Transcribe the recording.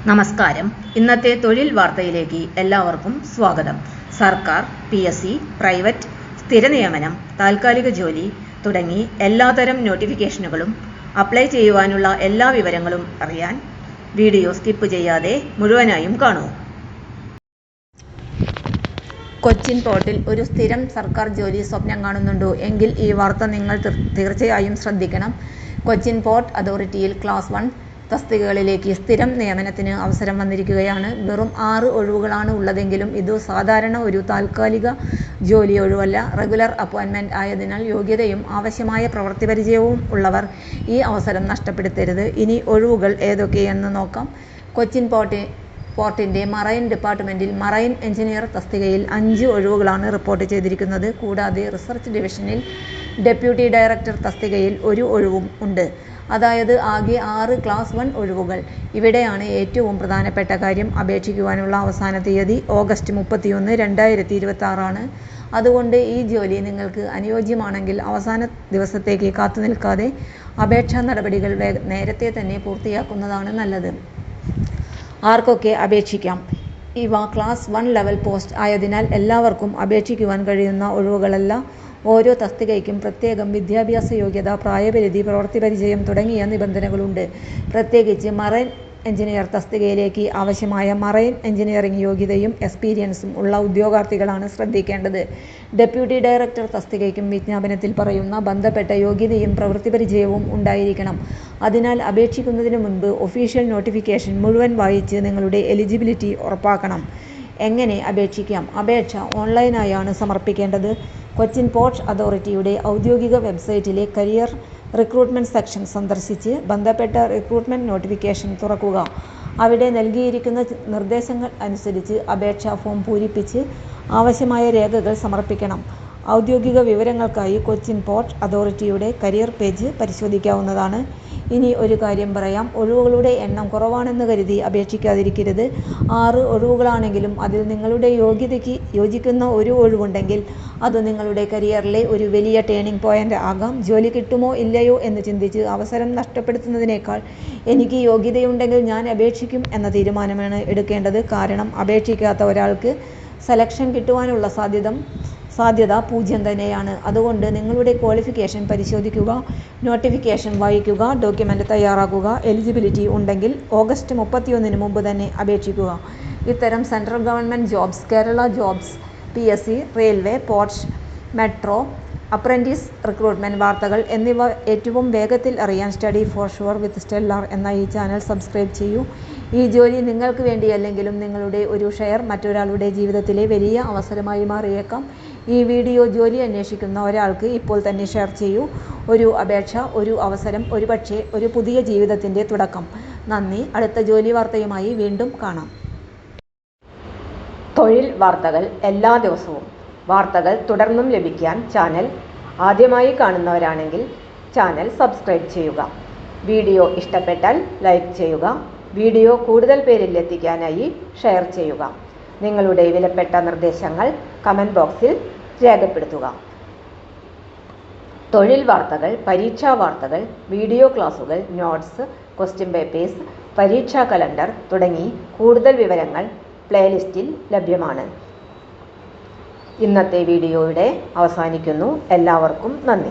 നമസ്കാരം. ഇന്നത്തെ തൊഴിൽ വാർത്തയിലേക്ക് എല്ലാവർക്കും സ്വാഗതം. സർക്കാർ, PSC, പ്രൈവറ്റ്, സ്ഥിര നിയമനം, താൽക്കാലിക ജോലി തുടങ്ങി എല്ലാതരം നോട്ടിഫിക്കേഷനുകളും അപ്ലൈ ചെയ്യുവാനുള്ള എല്ലാ വിവരങ്ങളും അറിയാൻ വീഡിയോ സ്കിപ്പ് ചെയ്യാതെ മുഴുവനായും കാണൂ. കൊച്ചിൻ പോർട്ടിൽ ഒരു സ്ഥിരം സർക്കാർ ജോലി സ്വപ്നം കാണുന്നുണ്ടോ എങ്കിൽ ഈ വാർത്ത നിങ്ങൾ തീർച്ചയായും ശ്രദ്ധിക്കണം. കൊച്ചിൻ പോർട്ട് അതോറിറ്റിയിൽ ക്ലാസ് 1 തസ്തികകളിലേക്ക് സ്ഥിരം നിയമനത്തിന് അവസരം വന്നിരിക്കുകയാണ്. വെറും 6 ഒഴിവുകളാണ് ഉള്ളതെങ്കിലും ഇത് സാധാരണ ഒരു താൽക്കാലിക ജോലി ഒഴിവല്ല, റെഗുലർ അപ്പോയിൻമെന്റ് ആയതിനാൽ യോഗ്യതയും ആവശ്യമായ പ്രവൃത്തി പരിചയവും ഉള്ളവർ ഈ അവസരം നഷ്ടപ്പെടുത്തരുത്. ഇനി ഒഴിവുകൾ ഏതൊക്കെയെന്ന് നോക്കാം. കൊച്ചിൻ പോർട്ടിന്റെ മറൈൻ ഡിപ്പാർട്ട്മെന്റിൽ മറൈൻ എഞ്ചിനീയർ തസ്തികയിൽ 5 ഒഴിവുകളാണ് റിപ്പോർട്ട് ചെയ്തിരിക്കുന്നത്. കൂടാതെ റിസർച്ച് ഡിവിഷനിൽ ഡെപ്യൂട്ടി ഡയറക്ടർ തസ്തികയിൽ 1 ഒഴിവും ഉണ്ട്. അതായത് ആകെ 6 ക്ലാസ് 1 ഒഴിവുകൾ. ഇവിടെയാണ് ഏറ്റവും പ്രധാനപ്പെട്ട കാര്യം. അപേക്ഷിക്കുവാനുള്ള അവസാന തീയതി ഓഗസ്റ്റ് 31, 2026 ആണ്. അതുകൊണ്ട് ഈ ജോലി നിങ്ങൾക്ക് അനുയോജ്യമാണെങ്കിൽ അവസാന ദിവസത്തേക്ക് കാത്തുനിൽക്കാതെ അപേക്ഷാ നടപടികൾ നേരത്തെ തന്നെ പൂർത്തിയാക്കുന്നതാണ് നല്ലത്. ആർക്കൊക്കെ അപേക്ഷിക്കാം? ഇവ ക്ലാസ് 1 ലെവൽ പോസ്റ്റ് ആയതിനാൽ എല്ലാവർക്കും അപേക്ഷിക്കുവാൻ കഴിയുന്ന ഒഴിവുകളല്ല. ഓരോ തസ്തികയ്ക്കും പ്രത്യേകം വിദ്യാഭ്യാസ യോഗ്യത, പ്രായപരിധി, പ്രവൃത്തി പരിചയം തുടങ്ങിയ നിബന്ധനകളുണ്ട്. പ്രത്യേകിച്ച് മറൈൻ എഞ്ചിനീയർ തസ്തികയിലേക്ക് ആവശ്യമായ മറൈൻ എഞ്ചിനീയറിംഗ് യോഗ്യതയും എക്സ്പീരിയൻസും ഉള്ള ഉദ്യോഗാർത്ഥികളാണ് ശ്രദ്ധിക്കേണ്ടത്. ഡെപ്യൂട്ടി ഡയറക്ടർ തസ്തികയ്ക്കും വിജ്ഞാപനത്തിൽ പറയുന്ന ബന്ധപ്പെട്ട യോഗ്യതയും പ്രവൃത്തി പരിചയവും ഉണ്ടായിരിക്കണം. അതിനാൽ അപേക്ഷിക്കുന്നതിന് മുൻപ് ഒഫീഷ്യൽ നോട്ടിഫിക്കേഷൻ മുഴുവൻ വായിച്ച് നിങ്ങളുടെ എലിജിബിലിറ്റി ഉറപ്പാക്കണം. എങ്ങനെ അപേക്ഷിക്കാം? അപേക്ഷ ഓൺലൈനായാണ് സമർപ്പിക്കേണ്ടത്. കൊച്ചിൻ പോർട്ട് അതോറിറ്റിയുടെ ഔദ്യോഗിക വെബ്സൈറ്റിലെ കരിയർ റിക്രൂട്ട്മെന്റ് സെക്ഷൻ സന്ദർശിച്ച് ബന്ധപ്പെട്ട റിക്രൂട്ട്മെന്റ് നോട്ടിഫിക്കേഷൻ തുറക്കുക. അവിടെ നൽകിയിരിക്കുന്ന നിർദ്ദേശങ്ങൾ അനുസരിച്ച് അപേക്ഷാ ഫോം പൂരിപ്പിച്ച് ആവശ്യമായ രേഖകൾ സമർപ്പിക്കണം. ഔദ്യോഗിക വിവരങ്ങൾക്കായി കൊച്ചിൻ പോർട്ട് അതോറിറ്റിയുടെ കരിയർ പേജ് പരിശോധിക്കാവുന്നതാണ്. ഇനി ഒരു കാര്യം പറയാം. ഒഴിവുകളുടെ എണ്ണം കുറവാണെന്ന് കരുതി അപേക്ഷിക്കാതിരിക്കരുത്. 6 ഒഴിവുകളാണെങ്കിലും അതിൽ നിങ്ങളുടെ യോഗ്യതയ്ക്ക് യോജിക്കുന്ന ഒരു ഒഴിവുണ്ടെങ്കിൽ അത് നിങ്ങളുടെ കരിയറിലെ ഒരു വലിയ ടേണിംഗ് പോയിന്റ് ആകാം. ജോലി കിട്ടുമോ ഇല്ലയോ എന്ന് ചിന്തിച്ച് അവസരം നഷ്ടപ്പെടുത്തുന്നതിനേക്കാൾ എനിക്ക് യോഗ്യതയുണ്ടെങ്കിൽ ഞാൻ അപേക്ഷിക്കും എന്ന തീരുമാനമാണ് എടുക്കേണ്ടത്. കാരണം അപേക്ഷിക്കാത്ത ഒരാൾക്ക് സെലക്ഷൻ കിട്ടുവാനുള്ള സാധ്യത 0 തന്നെയാണ്. അതുകൊണ്ട് നിങ്ങളുടെ ക്വാളിഫിക്കേഷൻ പരിശോധിക്കുക, നോട്ടിഫിക്കേഷൻ വായിക്കുക, ഡോക്യുമെന്റ് തയ്യാറാക്കുക. എലിജിബിലിറ്റി ഉണ്ടെങ്കിൽ ഓഗസ്റ്റ് 31 മുമ്പ് തന്നെ അപേക്ഷിക്കുക. ഇത്തരം central government jobs, Kerala jobs, PSC, railway, ports, metro, apprentice recruitment വാർത്തകൾ എന്നിവ ഏറ്റവും വേഗത്തിൽ അറിയാൻ study for sure with stellar എന്ന ഈ ചാനൽ സബ്സ്ക്രൈബ് ചെയ്യൂ. ഈ ജോലി നിങ്ങൾക്ക് വേണ്ടിയല്ലെങ്കിലും നിങ്ങളുടെ ഒരു ഷെയർ മറ്റൊരാളുടെ ജീവിതത്തിലെ വലിയ അവസരമായി മാറിയേക്കാം. ഈ വീഡിയോ ജോലി അന്വേഷിക്കുന്ന ഒരാൾക്ക് ഇപ്പോൾ തന്നെ ഷെയർ ചെയ്യൂ. ഒരു അപേക്ഷ, ഒരു അവസരം, ഒരുപക്ഷെ ഒരു പുതിയ ജീവിതത്തിന്റെ തുടക്കം. നന്ദി. അടുത്ത ജോലി വാർത്തയുമായി വീണ്ടും കാണാം. തൊഴിൽ വാർത്തകൾ എല്ലാ ദിവസവും. വാർത്തകൾ തുടർന്നും ലഭിക്കാൻ ചാനൽ ആദ്യമായി കാണുന്നവരാണെങ്കിൽ ചാനൽ സബ്സ്ക്രൈബ് ചെയ്യുക. വീഡിയോ ഇഷ്ടപ്പെട്ടാൽ ലൈക്ക് ചെയ്യുക. വീഡിയോ കൂടുതൽ പേരിൽ എത്തിക്കാനായി ഷെയർ ചെയ്യുക. നിങ്ങളുടെ വിലപ്പെട്ട നിർദ്ദേശങ്ങൾ കമന്റ് ബോക്സിൽ രേഖപ്പെടുത്തുക. തൊഴിൽ വാർത്തകൾ, പരീക്ഷാ വാർത്തകൾ, വീഡിയോ ക്ലാസുകൾ, നോട്ട്സ്, ക്വസ്റ്റ്യൻ പേപ്പേഴ്സ്, പരീക്ഷാ കലണ്ടർ തുടങ്ങി കൂടുതൽ വിവരങ്ങൾ പ്ലേലിസ്റ്റിൽ ലഭ്യമാണ്. ഇന്നത്തെ വീഡിയോയുടെ അവസാനിക്കുന്നു. എല്ലാവർക്കും നന്ദി.